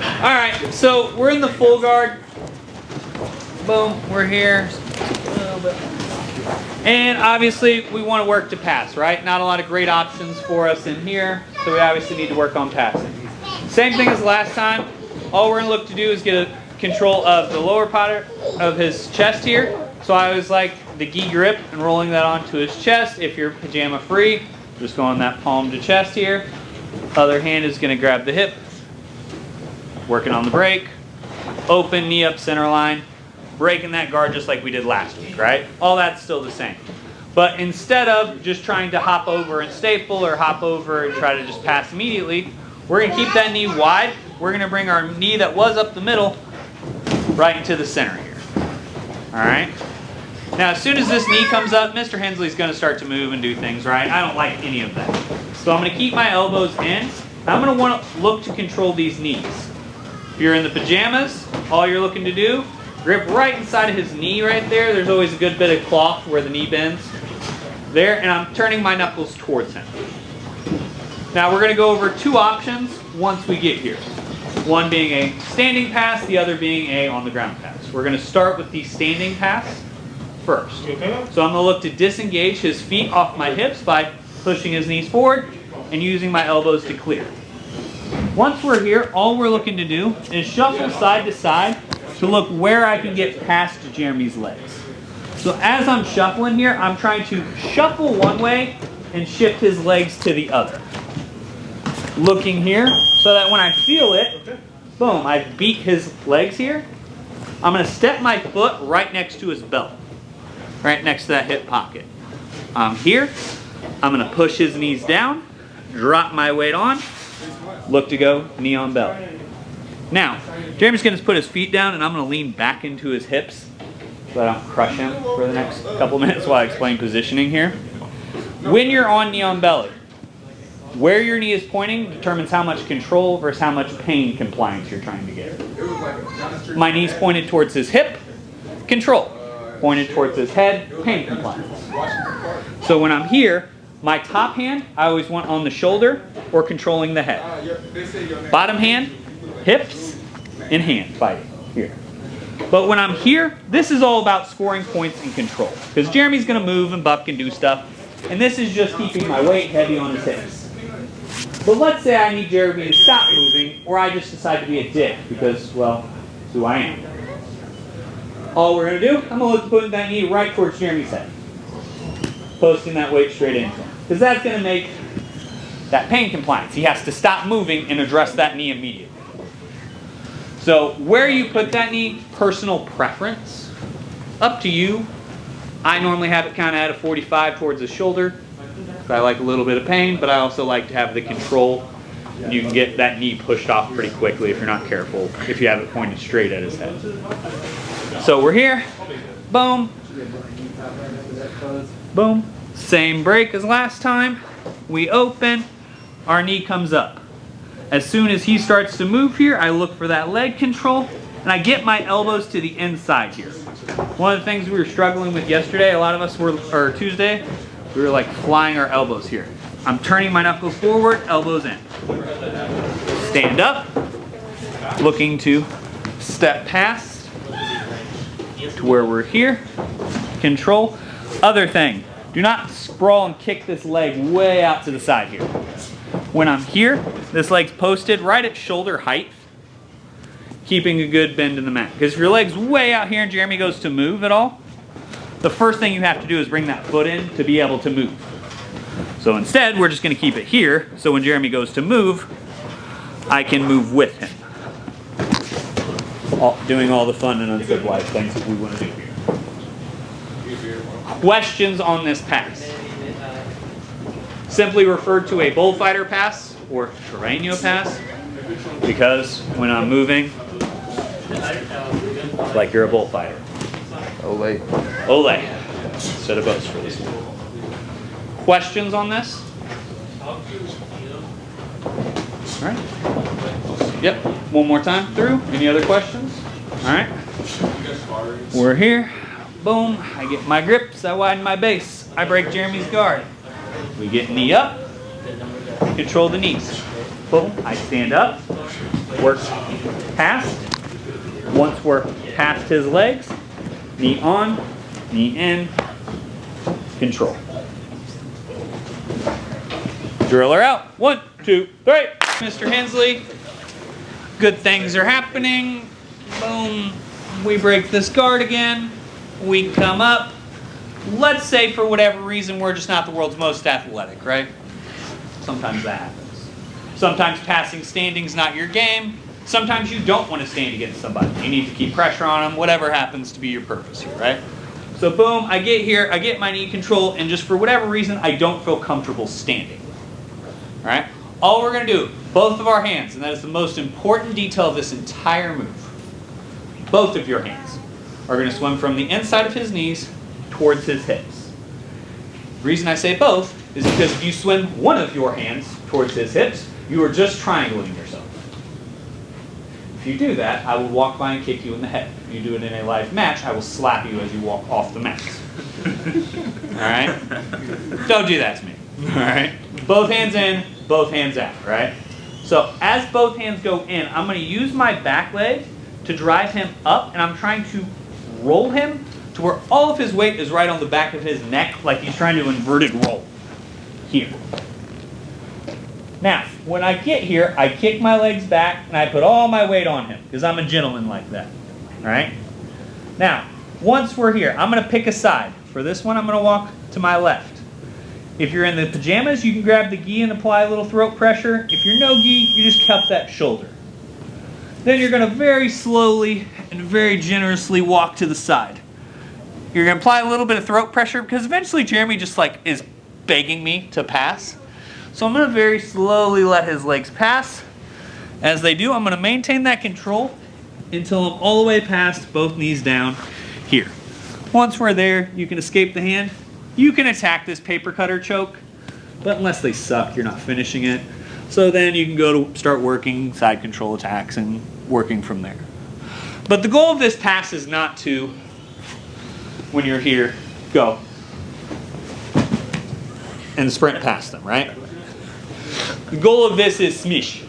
All right, so we're in the full guard. Boom, we're here. A little bit. And obviously we want to work to pass, right? Not a lot of great options for us in here, so we obviously need to work on passing. Same thing as last time. All we're going to look to do is get a control of the lower part of his chest here. So I always like the gi grip and rolling that onto his chest. If you're pajama free, just go on that palm to chest here. Other hand is going to grab the hip. Working on the break. Open, knee up, center line. Breaking that guard just like we did last week, right? All that's still the same. But instead of just trying to hop over and staple or hop over and try to just pass immediately, we're going to keep that knee wide. We're going to bring our knee that was up the middle right into the center here. All right? Now, as soon as this knee comes up, Mr. Hensley's going to start to move and do things, right? I don't like any of that. So I'm going to keep my elbows in. I'm going to want to look to control these knees. If you're in the pajamas, all you're looking to do, grip right inside of his knee right there. There's always a good bit of cloth where the knee bends. There, and I'm turning my knuckles towards him. Now we're going to go over two options once we get here. One being a standing pass, the other being a on the ground pass. We're going to start with the standing pass first. So I'm going to look to disengage his feet off my hips by pushing his knees forward and using my elbows to clear. Once we're here, all we're looking to do is shuffle side to side to look where I can get past Jeremy's legs. So as I'm shuffling here, I'm trying to shuffle one way and shift his legs to the other. Looking here, so that when I feel it, boom, I beat his legs here. I'm going to step my foot right next to his belt, right next to that hip pocket. Here, I'm going to push his knees down, drop my weight on, look to go knee on belt. Now, Jeremy's going to put his feet down and I'm going to lean back into his hips so I don't crush him for the next couple minutes while I explain positioning here. When you're on knee on belly, where your knee is pointing determines how much control versus how much pain compliance you're trying to get. My knee's pointed towards his hip, control. Pointed towards his head, pain compliance. So when I'm here, my top hand, I always want on the shoulder or controlling the head. Bottom hand, hips, and hand fighting here. But when I'm here, this is all about scoring points and control. Because Jeremy's going to move and buck and do stuff. And this is just keeping my weight heavy on his hips. But let's say I need Jeremy to stop moving, or I just decide to be a dick because, well, that's who I am. All we're going to do, I'm going to look to put that knee right towards Jeremy's head. Posting that weight straight into him. Because that's going to make that pain compliance. He has to stop moving and address that knee immediately. So where you put that knee, personal preference, up to you. I normally have it kind of at a 45 towards the shoulder. I like a little bit of pain, but I also like to have the control. You can get that knee pushed off pretty quickly if you're not careful, if you have it pointed straight at his head. So we're here. Boom. Boom. Same break as last time. We open. Our knee comes up. As soon as he starts to move here, I look for that leg control, and I get my elbows to the inside here. One of the things we were struggling with yesterday, a lot of us were, or Tuesday, we were like flying our elbows here. I'm turning my knuckles forward, elbows in. Stand up, looking to step past to where we're here. Control. Other thing, do not sprawl and kick this leg way out to the side here. When I'm here, this leg's posted right at shoulder height, keeping a good bend in the mat. Because if your leg's way out here and Jeremy goes to move at all, the first thing you have to do is bring that foot in to be able to move. So instead, we're just going to keep it here, so when Jeremy goes to move, I can move with him. Doing all the fun and uncivilized things that we want to do here. Questions on this pass? Simply referred to a bullfighter pass or Terraneo pass, because when I'm moving, it's like you're a bullfighter. Ole. Ole. Set of boats for this one. Questions on this? All right. Yep. One more time through. Any other questions? All right. We're here. Boom. I get my grips. I widen my base. I break Jeremy's guard. We get knee up. Control the knees. Boom. I stand up. work past. Once we're past his legs, knee on, knee in, control. Driller out. 1, 2, 3. Mr. Hensley, good things are happening. Boom. We break this guard again. We come up. Let's say for whatever reason we're just not the world's most athletic, right? Sometimes that happens. Sometimes passing standing's not your game. Sometimes you don't want to stand against somebody. You need to keep pressure on them, whatever happens to be your purpose here, right? So boom, I get here, I get my knee control, and just for whatever reason, I don't feel comfortable standing. All right? All we're going to do, both of our hands, and that is the most important detail of this entire move. Both of your hands are going to swim from the inside of his knees towards his hips. The reason I say both is because if you swim one of your hands towards his hips, you are just triangling yourself. If you do that, I will walk by and kick you in the head. If you do it in a live match, I will slap you as you walk off the mat. Alright? Don't do that to me. Alright? Both hands in, both hands out, right? So as both hands go in, I'm going to use my back leg to drive him up, and I'm trying to roll him to where all of his weight is right on the back of his neck, like he's trying to inverted roll. Here. Now, when I get here, I kick my legs back and I put all my weight on him because I'm a gentleman like that. All right? Now, once we're here, I'm going to pick a side. For this one, I'm going to walk to my left. If you're in the pajamas, you can grab the gi and apply a little throat pressure. If you're no gi, you just cup that shoulder. Then you're going to very slowly and very generously walk to the side. You're going to apply a little bit of throat pressure because eventually Jeremy just is begging me to pass. So I'm going to very slowly let his legs pass. As they do, I'm going to maintain that control until I'm all the way past, both knees down here. Once we're there, you can escape the hand. You can attack this paper cutter choke, but unless they suck, you're not finishing it. So then you can go to start working side control attacks and working from there. But the goal of this pass is not to, when you're here, go and sprint past them, right? The goal of this is smish.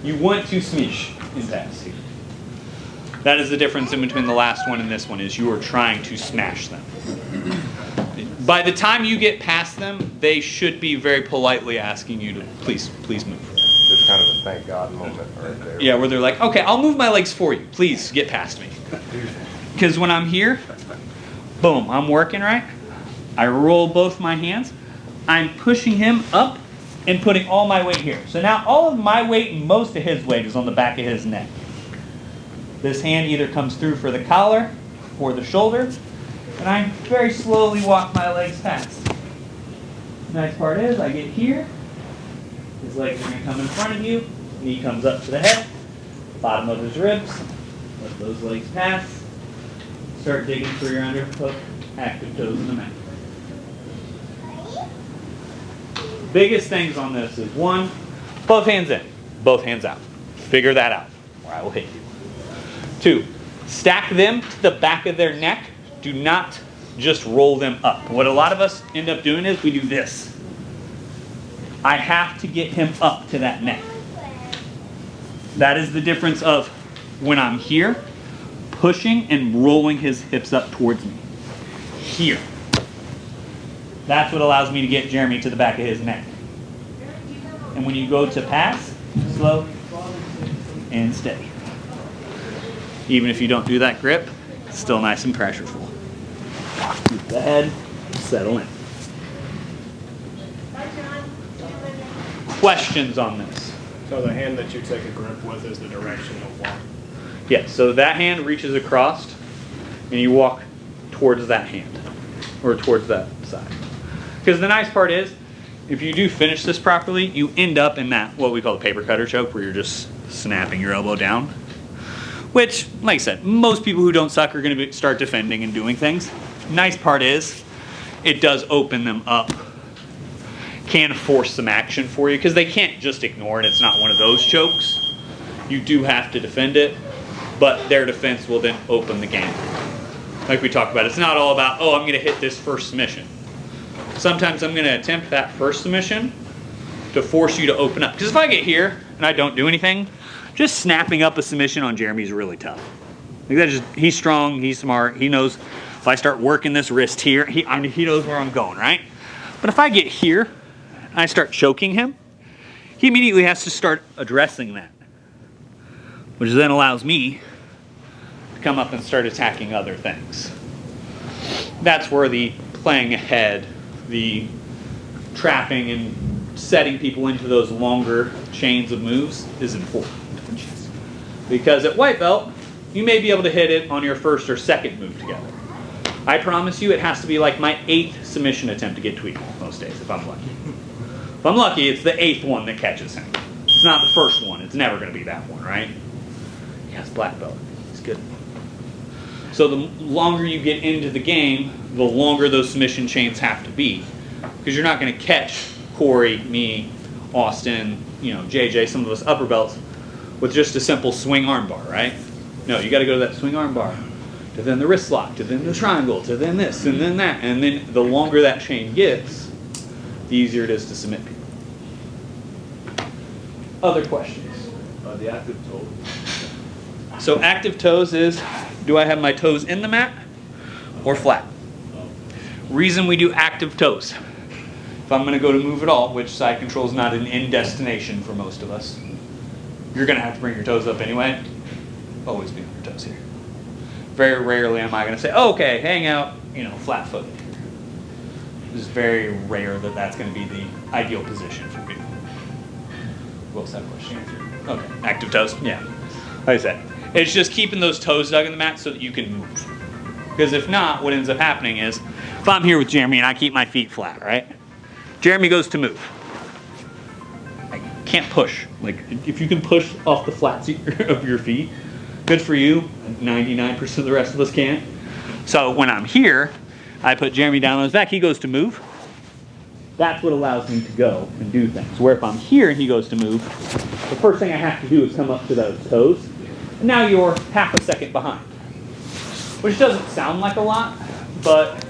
You want to smish in pass here. That is the difference in between the last one and this one, is you are trying to smash them. By the time you get past them, they should be very politely asking you to please move. It's kind of a thank God moment right there. Yeah, where they're like, okay, I'll move my legs for you. Please get past me. Because when I'm here, boom, I'm working, right? I roll both my hands. I'm pushing him up and putting all my weight here. So now all of my weight and most of his weight is on the back of his neck. This hand either comes through for the collar or the shoulder, and I very slowly walk my legs past. The nice part is I get here, his legs are going to come in front of you, knee comes up to the head, bottom of his ribs, let those legs pass, start digging for your underfoot, active toes in the mat. Biggest things on this is 1, both hands in, both hands out. Figure that out, or I will hit you. 2, stack them to the back of their neck. Do not just roll them up. What a lot of us end up doing is we do this. I have to get him up to that neck. That is the difference of when I'm here, pushing and rolling his hips up towards me. Here. That's what allows me to get Jeremy to the back of his neck. And when you go to pass, slow and steady. Even if you don't do that grip, it's still nice and pressureful. Keep the head, settle in. Questions on this? So the hand that you take a grip with is the direction of walk. Yeah, so that hand reaches across and you walk towards that hand or towards that side. Because the nice part is, if you do finish this properly, you end up in that, what we call the paper cutter choke, where you're just snapping your elbow down. Which, like I said, most people who don't suck are going to start defending and doing things. Nice part is, it does open them up. Can force some action for you, because they can't just ignore it. It's not one of those chokes. You do have to defend it, but their defense will then open the game. Like we talked about, it's not all about, oh, I'm going to hit this first submission. Sometimes I'm going to attempt that first submission to force you to open up. Because if I get here and I don't do anything, just snapping up a submission on Jeremy is really tough. Like that just, he's strong, he's smart, he knows if I start working this wrist here, he knows where I'm going, right? But if I get here and I start choking him, he immediately has to start addressing that, which then allows me to come up and start attacking other things. That's where the playing ahead, the trapping and setting people into those longer chains of moves is important. Because at white belt, you may be able to hit it on your first or second move together. I promise you it has to be like my 8th submission attempt to get tweaked most days, if I'm lucky. If I'm lucky, it's the 8th one that catches him. It's not the first one. It's never going to be that one, right? He has black belt. He's good. So the longer you get into the game, the longer those submission chains have to be. Because you're not going to catch Corey, me, Austin, you know, JJ, some of us upper belts, with just a simple swing arm bar, right? No, you got to go to that swing arm bar, to then the wrist lock, to then the triangle, to then this, and then that. And then the longer that chain gets, the easier it is to submit people. Other questions? The active toe. So active toes is, do I have my toes in the mat or flat? Reason we do active toes. If I'm going to go to move at all, which side control is not an end destination for most of us, you're going to have to bring your toes up anyway. Always be on your toes here. Very rarely am I going to say, oh, okay, hang out, you know, flat footed. It's very rare that that's going to be the ideal position for people. Who else have a question? Okay, active toes, yeah. Like I said, it's just keeping those toes dug in the mat so that you can move. Because if not, what ends up happening is, if I'm here with Jeremy and I keep my feet flat, right? Jeremy goes to move. I can't push. Like, if you can push off the flats of your feet, good for you. 99% of the rest of us can't. So when I'm here, I put Jeremy down on his back, he goes to move. That's what allows me to go and do things. Where if I'm here and he goes to move, the first thing I have to do is come up to those toes. And now you're half a second behind. Which doesn't sound like a lot, but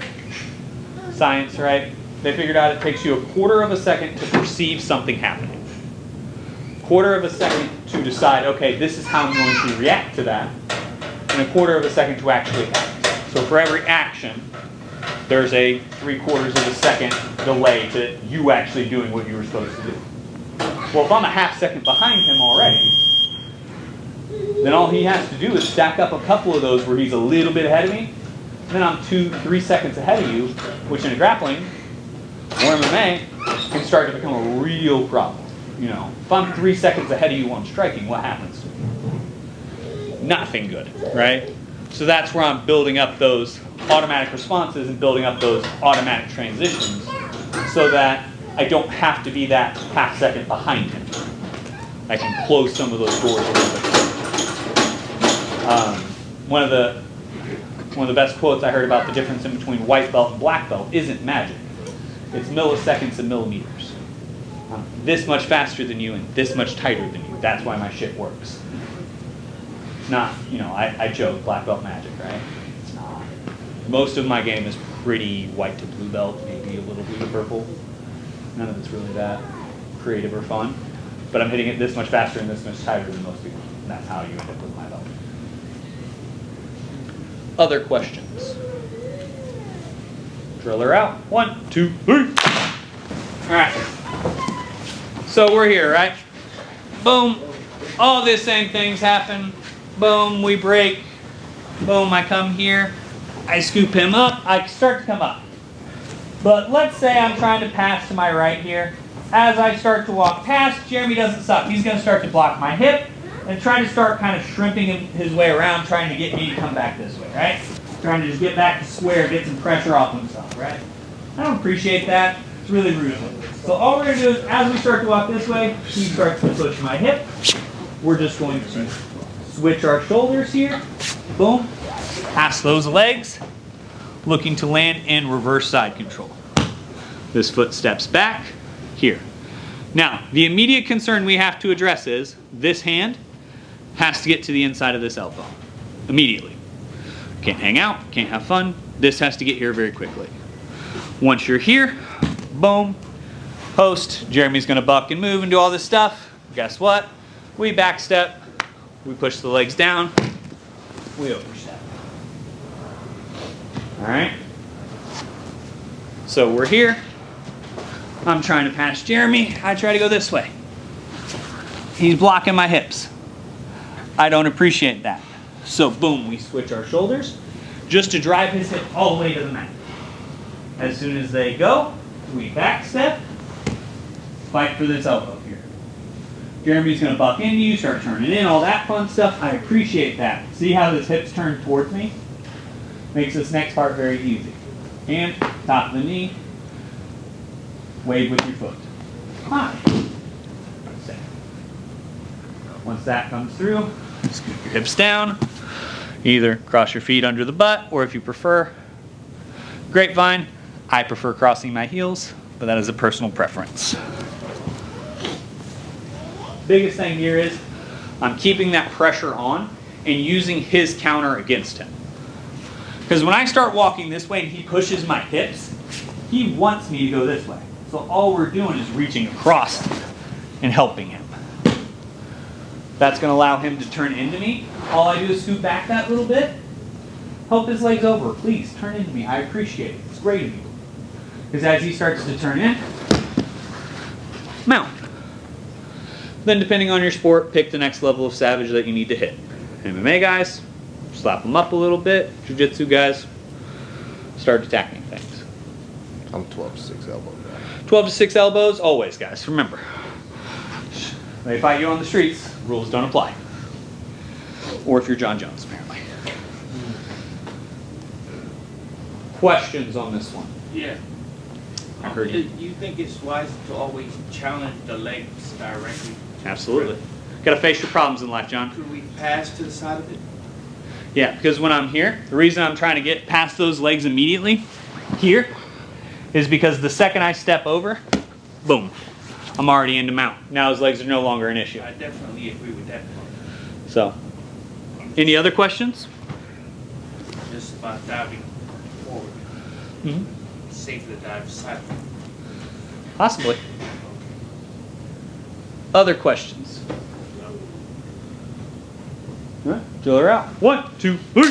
science, right? They figured out it takes you a quarter of a second to perceive something happening. Quarter of a second to decide, okay, this is how I'm going to react to that, and a quarter of a second to actually act. So for every action, there's a 3/4 of a second delay to you actually doing what you were supposed to do. Well, if I'm a half second behind him already, then all he has to do is stack up a couple of those where he's a little bit ahead of me, and then I'm 2-3 seconds ahead of you, which in a grappling or MMA can start to become a real problem. You know, if I'm 3 seconds ahead of you on striking, what happens to me? Nothing good, right? So that's where I'm building up those automatic responses and building up those automatic transitions so that I don't have to be that half second behind him. I can close some of those doors a little bit. One of the best quotes I heard about the difference in between white belt and black belt isn't magic. It's milliseconds and millimeters. I'm this much faster than you and this much tighter than you. That's why my shit works. It's not, you know, I joke, black belt magic, right? It's not. Most of my game is pretty white to blue belt, maybe a little blue to purple. None of it's really that creative or fun. But I'm hitting it this much faster and this much tighter than most people. And that's how you end up with my belt. Other questions? Driller out. 1, 2, 3. All right. So we're here, right? Boom. All the same things happen. Boom, we break. Boom, I come here. I scoop him up. I start to come up. But let's say I'm trying to pass to my right here. As I start to walk past, Jeremy doesn't suck. He's going to start to block my hip and try to start kind of shrimping his way around, trying to get me to come back this way, right? Trying to just get back to square, get some pressure off himself, right? I don't appreciate that. It's really rude. So all we're going to do is, as we start to walk this way, he starts to push my hip. We're just going to switch our shoulders here. Boom. Pass those legs. Looking to land in reverse side control. This foot steps back here. Now, the immediate concern we have to address is this hand has to get to the inside of this elbow immediately. Can't hang out, can't have fun. This has to get here very quickly. Once you're here, boom, post. Jeremy's going to buck and move and do all this stuff. Guess what? We back step, we push the legs down, we overstep. All right? So we're here. I'm trying to pass Jeremy. I try to go this way. He's blocking my hips. I don't appreciate that. So boom, we switch our shoulders just to drive his hip all the way to the mat. As soon as they go, we back step, fight for this elbow here. Jeremy's going to buck into you, start turning in, all that fun stuff. I appreciate that. See how his hips turn towards me? Makes this next part very easy. And top of the knee, wave with your foot. Hi. Once that comes through, scoot your hips down. Either cross your feet under the butt, or if you prefer grapevine, I prefer crossing my heels, but that is a personal preference. Biggest thing here is I'm keeping that pressure on and using his counter against him. Because when I start walking this way and he pushes my hips, he wants me to go this way. So all we're doing is reaching across and helping him. That's going to allow him to turn into me. All I do is scoot back that little bit, help his legs over. Please turn into me. I appreciate it. It's great of you. Because as he starts to turn in, mount. Then depending on your sport, pick the next level of savage that you need to hit. MMA guys, slap them up a little bit. Jiu-jitsu guys, start attacking things. I'm 12 to 6 elbow guy. 12 to 6 elbows, always guys, remember. They fight you on the streets, rules don't apply. Or if you're John Jones, apparently. Questions on this one? Yeah. I heard you. Do you think it's wise to always challenge the legs directly? Absolutely. Got to face your problems in life, John. Could we pass to the side of it? Yeah, because when I'm here, the reason I'm trying to get past those legs immediately here is because the second I step over, boom, I'm already into mount. Now his legs are no longer an issue. I definitely agree with that part. So, any other questions? Just about diving forward. Mm-hmm. Safe to dive sideways. Possibly. Other questions? All right, drill her out. 1, 2, 3.